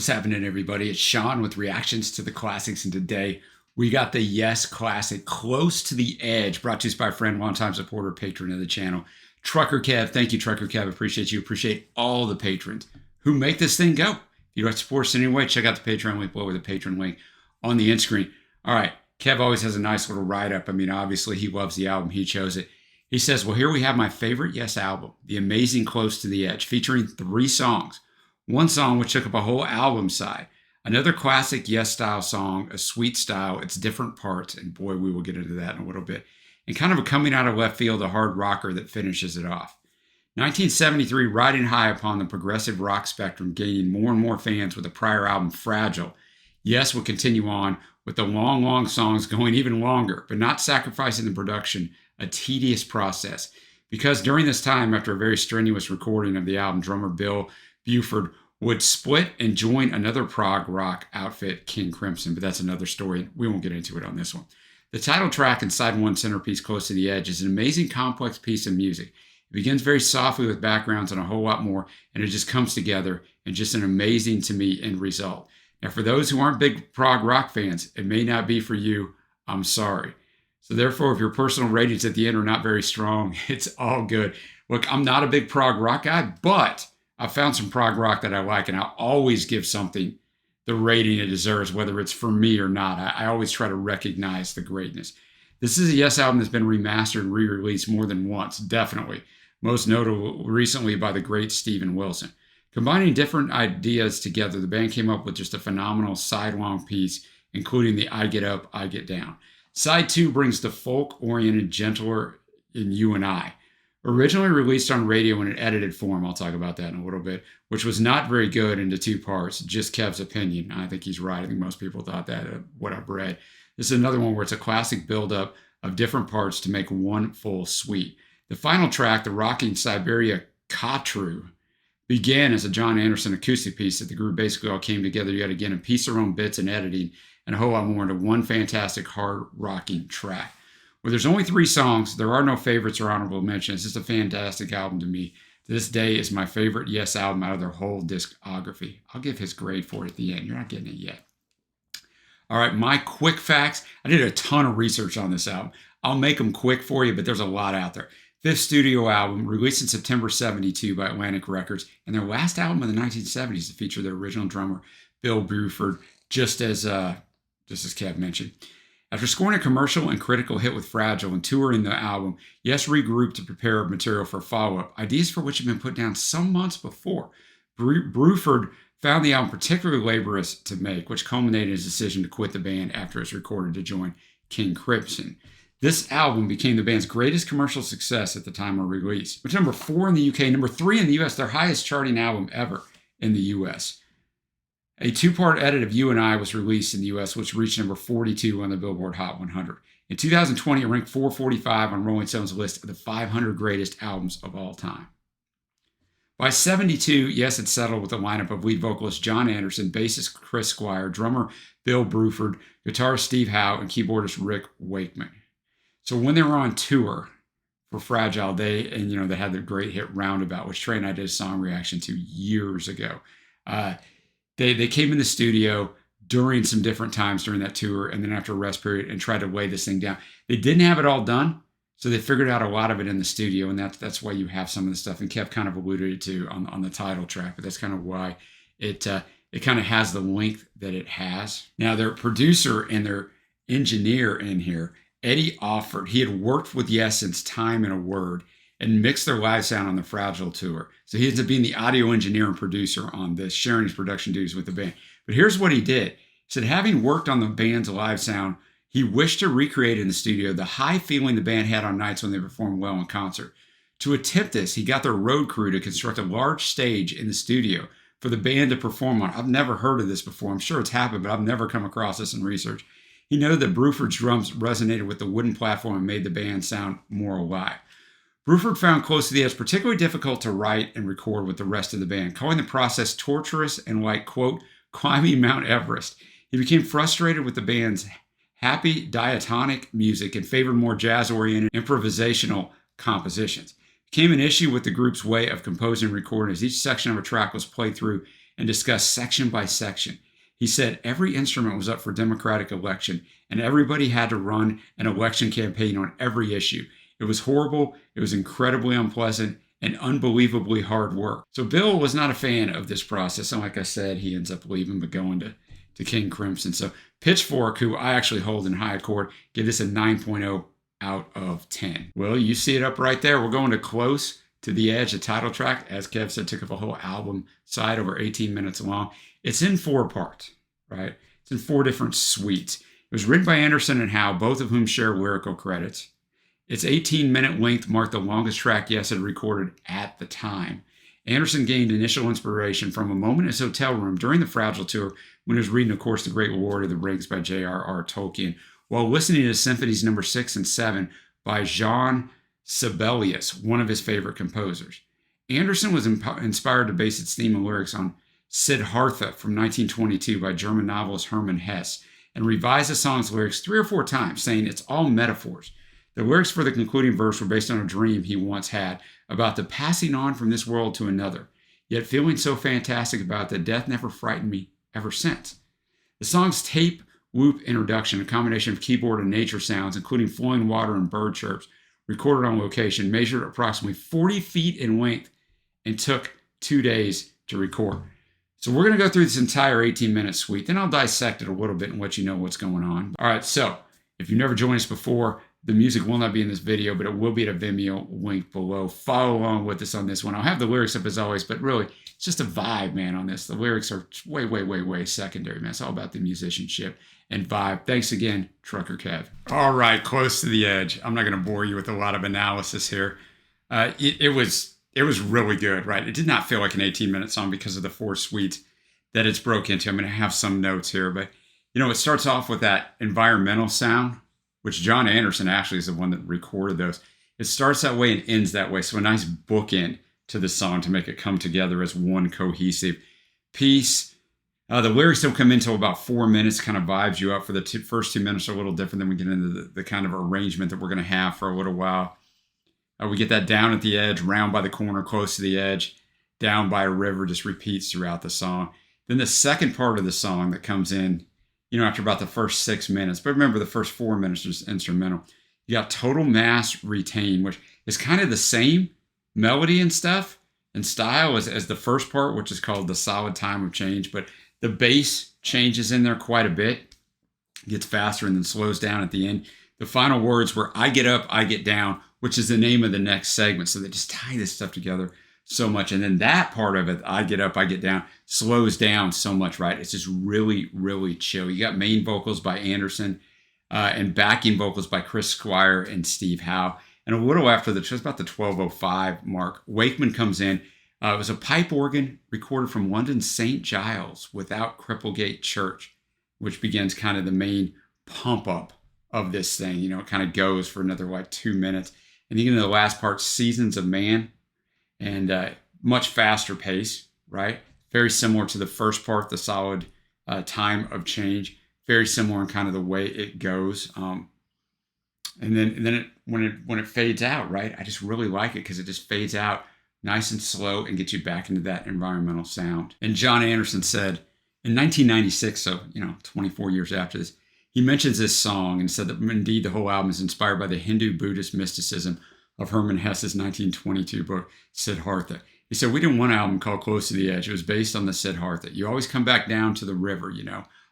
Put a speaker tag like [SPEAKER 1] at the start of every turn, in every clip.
[SPEAKER 1] What's happening, everybody? It's Sean with reactions to the classics, and today we got the Yes classic, Close to the Edge, brought to us by a friend, longtime supporter, patron of the channel, Trucker Kev. Thank you, Trucker Kev. Appreciate you. Appreciate all the patrons who make this thing go. If you'd like to support us in any way, check out the Patreon link below with the patron link on the end screen. All right, Kev always has a nice little write-up. I mean, obviously, he loves the album. He chose it. He says, well, here we have my favorite Yes album, The Amazing Close to the Edge, featuring 3 songs. One song which took up a whole album side. Another classic Yes style song, a sweet style, it's different parts, and boy, we will get into that in a little bit. And kind of a coming out of left field, a hard rocker that finishes it off. 1973, riding high upon the progressive rock spectrum, gaining more and more fans with the prior album, Fragile. Yes would continue on with the long songs going even longer, but not sacrificing the production, a tedious process. Because during this time, after a very strenuous recording of the album, drummer Bill Buford would split and join another prog rock outfit, King Crimson, but that's another story. We won't get into it on this one. The title track and side one centerpiece, Close to the Edge, is an amazing complex piece of music. It begins very softly with backgrounds and a whole lot more, and it just comes together and just an amazing, to me, end result. Now, for those who aren't big prog rock fans, it may not be for you. I'm sorry. So therefore, if your personal ratings at the end are not very strong, it's all good. Look, I'm not a big prog rock guy, but I found some prog rock that I like, and I'll always give something the rating it deserves, whether it's for me or not. I always try to recognize the greatness. This is a Yes album that's been remastered and re-released more than once, definitely. Most notable recently by the great Steven Wilson. Combining different ideas together, the band came up with just a phenomenal side-long piece, including the I Get Up, I Get Down. Side 2 brings the folk-oriented, gentler in You and I. Originally released on radio in an edited form, I'll talk about that in a little bit, which was not very good into 2 parts, just Kev's opinion. I think he's right. I think most people thought that, what I've read. This is another one where it's a classic buildup of different parts to make one full suite. The final track, the rocking Siberian Khatru, began as a John Anderson acoustic piece that the group basically all came together yet again and pieced their own bits and editing and a whole lot more into one fantastic hard rocking track. Well, there's only 3 songs. There are no favorites or honorable mentions. It's a fantastic album to me. To this day is my favorite Yes album out of their whole discography. I'll give his grade for it at the end. You're not getting it yet. All right, my quick facts. I did a ton of research on this album. I'll make them quick for you, but there's a lot out there. 5th studio album, released in September 72 by Atlantic Records, and their last album in the 1970s to feature their original drummer, Bill Buford, just as Kev mentioned. After scoring a commercial and critical hit with Fragile and touring the album, Yes regrouped to prepare material for a follow-up, ideas for which had been put down some months before. Buford found the album particularly laborious to make, which culminated in his decision to quit the band after it was recorded to join King Crimson. This album became the band's greatest commercial success at the time of release, which number 4 in the UK, number 3 in the US, their highest charting album ever in the US. A 2-part edit of You and I was released in the US, which reached number 42 on the Billboard Hot 100. In 2020, it ranked 445 on Rolling Stone's list of the 500 greatest albums of all time. By 72, Yes had settled with a lineup of lead vocalist John Anderson, bassist Chris Squire, drummer Bill Buford, guitarist Steve Howe, and keyboardist Rick Wakeman. So when they were on tour for Fragile, they had the great hit Roundabout, which Trey and I did a song reaction to years ago. They came in the studio during some different times during that tour and then after a rest period and tried to lay this thing down. They didn't have it all done, so they figured out a lot of it in the studio, and that's why you have some of the stuff. And Kev kind of alluded to on the title track, but that's kind of why it kind of has the length that it has. Now, their producer and their engineer in here, Eddie Offord, he had worked with Yes since Time and a Word and mixed their live sound on the Fragile tour. So he ends up being the audio engineer and producer on this, sharing his production duties with the band. But here's what he did. He said, having worked on the band's live sound, he wished to recreate in the studio the high feeling the band had on nights when they performed well in concert. To attempt this, he got their road crew to construct a large stage in the studio for the band to perform on. I've never heard of this before. I'm sure it's happened, but I've never come across this in research. He noted that Buford's drums resonated with the wooden platform and made the band sound more alive. Buford found Close to the Edge particularly difficult to write and record with the rest of the band, calling the process torturous and like, quote, climbing Mount Everest. He became frustrated with the band's happy diatonic music and favored more jazz-oriented improvisational compositions. It became an issue with the group's way of composing and recording as each section of a track was played through and discussed section by section. He said every instrument was up for democratic election, and everybody had to run an election campaign on every issue. It was horrible, it was incredibly unpleasant, and unbelievably hard work. So Bill was not a fan of this process, and like I said, he ends up leaving but going to King Crimson. So Pitchfork, who I actually hold in high accord, give this a 9.0 out of 10. Well, you see it up right there. We're going to Close to the Edge, the title track. As Kev said, took up a whole album side, over 18 minutes long. It's in 4 parts, right? It's in 4 different suites. It was written by Anderson and Howe, both of whom share lyrical credits. Its 18-minute length marked the longest track Yes had recorded at the time. Anderson gained initial inspiration from a moment in his hotel room during the Fragile tour when he was reading, of course, The Great Lord of the Rings by J.R.R. Tolkien, while listening to Symphonies No. 6 and 7 by Jean Sibelius, one of his favorite composers. Anderson was inspired to base its theme and lyrics on Siddhartha from 1922 by German novelist Hermann Hesse, and revised the song's lyrics 3 or 4 times, saying it's all metaphors. The lyrics for the concluding verse were based on a dream he once had about the passing on from this world to another, yet feeling so fantastic about it that death never frightened me ever since. The song's tape whoop introduction, a combination of keyboard and nature sounds, including flowing water and bird chirps, recorded on location, measured approximately 40 feet in length and took 2 days to record. So we're going to go through this entire 18-minute suite. Then I'll dissect it a little bit and let you know what's going on. All right, so if you've never joined us before, the music will not be in this video, but it will be at a Vimeo link below. Follow along with us on this one. I'll have the lyrics up as always, but really, it's just a vibe, man, on this. The lyrics are way secondary, man. It's all about the musicianship and vibe. Thanks again, Trucker Kev. All right, Close to the Edge. I'm not going to bore you with a lot of analysis here. It was really good, right? It did not feel like an 18-minute song because of the 4 suites that it's broke into. I'm going to have some notes here, but it starts off with that environmental sound, which John Anderson actually is the one that recorded those. It starts that way and ends that way. So a nice bookend to the song to make it come together as one cohesive piece. The lyrics don't come in until about 4 minutes, kind of vibes you up. For the first 2 minutes are a little different. Then we get into the kind of arrangement that we're going to have for a little while. We get that down at the edge, round by the corner, close to the edge, down by a river, just repeats throughout the song. Then the second part of the song that comes in, after about the first 6 minutes. But remember, the first 4 minutes is instrumental. You got Total Mass Retain, which is kind of the same melody and stuff and style as the first part, which is called The Solid Time of Change. But the bass changes in there quite a bit, gets faster and then slows down at the end. The final words were, I get up, I get down, which is the name of the next segment. So they just tie this stuff together so much. And then that part of it, I get up, I get down, slows down so much, right? It's just really chill. You got main vocals by Anderson and backing vocals by Chris Squire and Steve Howe. And a little after just about the 12:05 mark, Wakeman comes in. It was a pipe organ recorded from London St. Giles without Cripplegate Church, which begins kind of the main pump up of this thing. It kind of goes for another 2 minutes. And you get into the last part, Seasons of Man, and much faster pace, right? Very similar to the first part, The Solid Time of Change. Very similar in kind of the way it goes. And then when it fades out, right? I just really like it because it just fades out nice and slow and gets you back into that environmental sound. And John Anderson said in 1996, so 24 years after this, he mentions this song and said that indeed the whole album is inspired by the Hindu-Buddhist mysticism of Hermann Hesse's 1922 book, Siddhartha. He said, we didn't want an album called Close to the Edge. It was based on the Siddhartha. You always come back down to the river,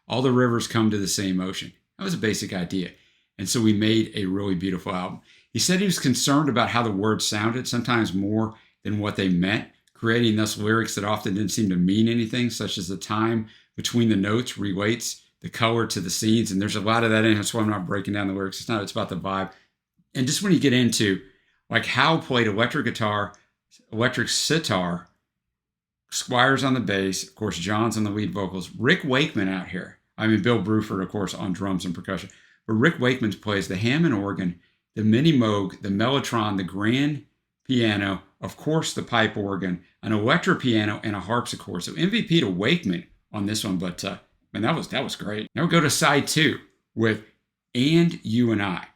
[SPEAKER 1] All the rivers come to the same ocean. That was a basic idea. And so we made a really beautiful album. He said he was concerned about how the words sounded, sometimes more than what they meant, creating thus lyrics that often didn't seem to mean anything, such as the time between the notes relates the color to the scenes. And there's a lot of that in it. That's why I'm not breaking down the lyrics. It's about the vibe. And just when you get into Howe played electric guitar, electric sitar, Squire's on the bass, of course, John's on the lead vocals, Rick Wakeman out here. Bill Bruford, of course, on drums and percussion. But Rick Wakeman plays the Hammond organ, the mini Moog, the Mellotron, the grand piano, of course, the pipe organ, an electric piano, and a harpsichord. So MVP to Wakeman on this one, but man, that was great. Now we go to side 2 with And You and I.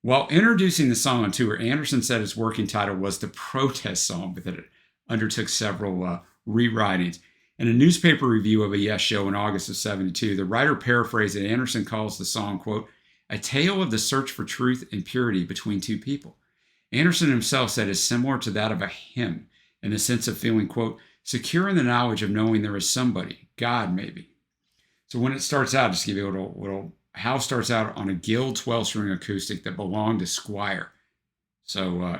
[SPEAKER 1] While introducing the song on tour, Anderson said its working title was the protest song, but that it undertook several rewritings. In a newspaper review of a Yes show in August of 72, the writer paraphrased that Anderson calls the song, quote, a tale of the search for truth and purity between two people. Anderson himself said it's similar to that of a hymn in the sense of feeling, quote, secure in the knowledge of knowing there is somebody, God maybe. So when it starts out, just to give you a little Hal starts out on a Guild 12-string acoustic that belonged to Squire. So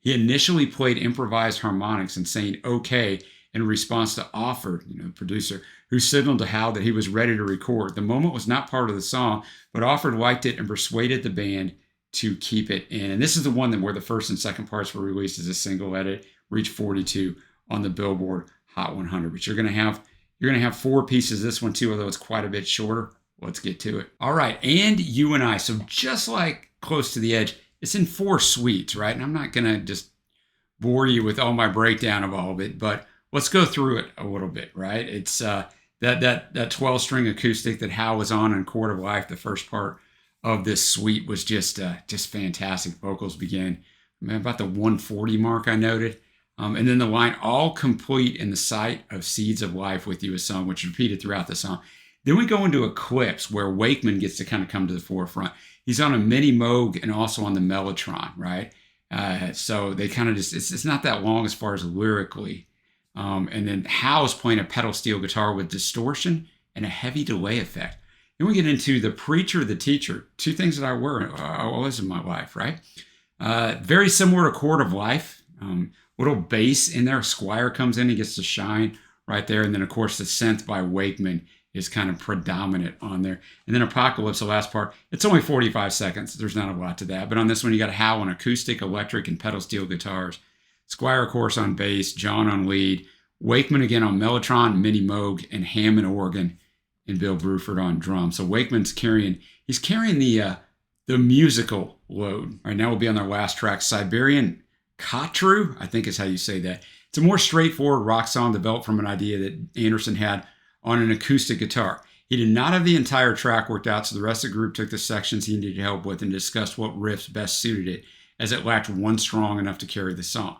[SPEAKER 1] he initially played improvised harmonics and saying okay in response to Offord, the producer, who signaled to Hal that he was ready to record. The moment was not part of the song, but Offord liked it and persuaded the band to keep it in. And this is the one that where the first and second parts were released as a single edit, reached 42 on the Billboard Hot 100. But you're gonna have 4 pieces of this one too, although it's quite a bit shorter. Let's get to it. All right, and You and I. So just like Close to the Edge, it's in 4 suites, right? And I'm not gonna just bore you with all my breakdown of all of it, but let's go through it a little bit, right? It's that 12-string acoustic that Hal was on in Chord of Life. The first part of this suite was just fantastic. Vocals begin about the 140 mark, I noted. And then the line, all complete in the sight of seeds of life with you is sung, which is repeated throughout the song. Then we go into Eclipse, where Wakeman gets to kind of come to the forefront. He's on a Mini Moog and also on the Mellotron, right? So they kind of just, it's not that long as far as lyrically. And then Hal's playing a pedal steel guitar with distortion and a heavy delay effect. Then we get into The Preacher, The Teacher, 2 things that I was in my life, right? Very similar to Chord of Life. Little bass in there. Squire comes in, he gets to shine right there. And then, of course, the synth by Wakeman is kind of predominant on there. And then Apocalypse, the last part, it's only 45 seconds. There's not a lot to that. But on this one, you got Hal on acoustic, electric, and pedal steel guitars. Squire, of course, on bass, John on lead, Wakeman again on Mellotron, Mini Moog, and Hammond organ, and Bill Bruford on drums. So Wakeman's carrying the musical load. All right, now we'll be on our last track, Siberian Khatru, I think is how you say that. It's a more straightforward rock song developed from an idea that Anderson had on an acoustic guitar. He did not have the entire track worked out, so the rest of the group took the sections he needed help with and discussed what riffs best suited it, as it lacked one strong enough to carry the song.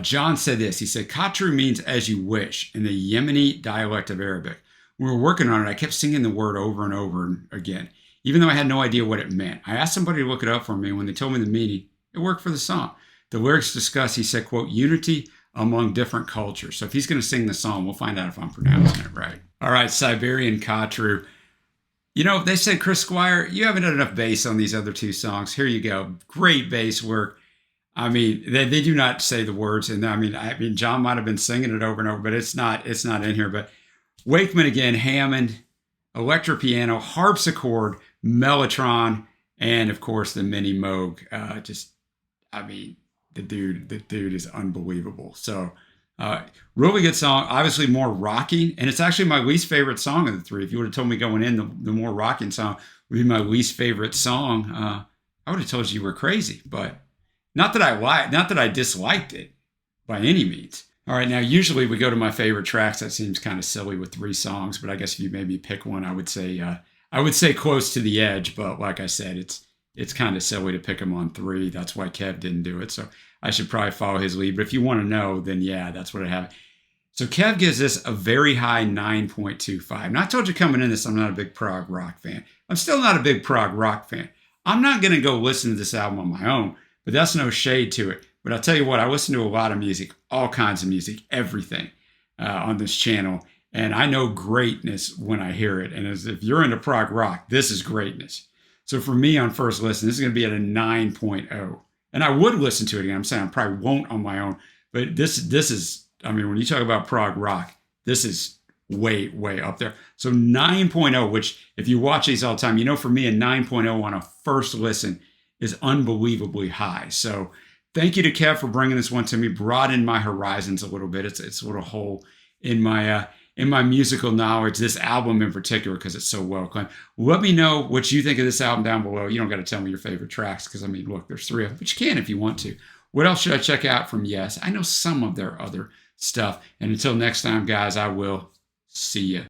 [SPEAKER 1] John said this. He said, Khatru means as you wish in the Yemeni dialect of Arabic. When we were working on it, I kept singing the word over and over again, even though I had no idea what it meant. I asked somebody to look it up for me, and when they told me the meaning, it worked for the song. The lyrics discuss, he said, quote, unity among different cultures. So if he's going to sing the song, we'll find out if I'm pronouncing it right. All right, Siberian Khatru. They said, Chris Squire, you haven't done enough bass on these other 2 songs. Here you go. Great bass work. I mean, they do not say the words. And I mean, John might have been singing it over and over, but it's not in here. But Wakeman again, Hammond, electric piano, harpsichord, Mellotron, and of course the Mini Moog. The dude is unbelievable. So really good song, obviously more rocking, and it's actually my least favorite song of the 3. If you would have told me going in the more rocking song would be my least favorite song, I would have told you were crazy. But not that I disliked it by any means. All right, now usually we go to my favorite tracks. That seems kind of silly with 3 songs, but I guess if you made me pick one, I would say Close to the Edge. But like I said, it's kind of silly to pick them on 3. That's why Kev didn't do it. So I should probably follow his lead. But if you want to know, then yeah, that's what I have. So Kev gives this a very high 9.25. Now I told you coming in this, I'm not a big prog rock fan. I'm still not a big prog rock fan. I'm not going to go listen to this album on my own, but that's no shade to it. But I'll tell you what, I listen to a lot of music, all kinds of music, everything on this channel. And I know greatness when I hear it. And if you're into prog rock, this is greatness. So for me on first listen, this is going to be at a 9.0. And I would listen to it again. I'm saying I probably won't on my own. But this is, when you talk about prog rock, this is way, way up there. So 9.0, which if you watch these all the time, for me a 9.0 on a first listen is unbelievably high. So thank you to Kev for bringing this one to me, broadened my horizons a little bit. It's a little hole in my musical knowledge, this album in particular, because it's so well acclaimed. Let me know what you think of this album down below. You don't got to tell me your favorite tracks, because look, there's 3 of them, but you can if you want to. What else should I check out from Yes? I know some of their other stuff. And until next time, guys, I will see you.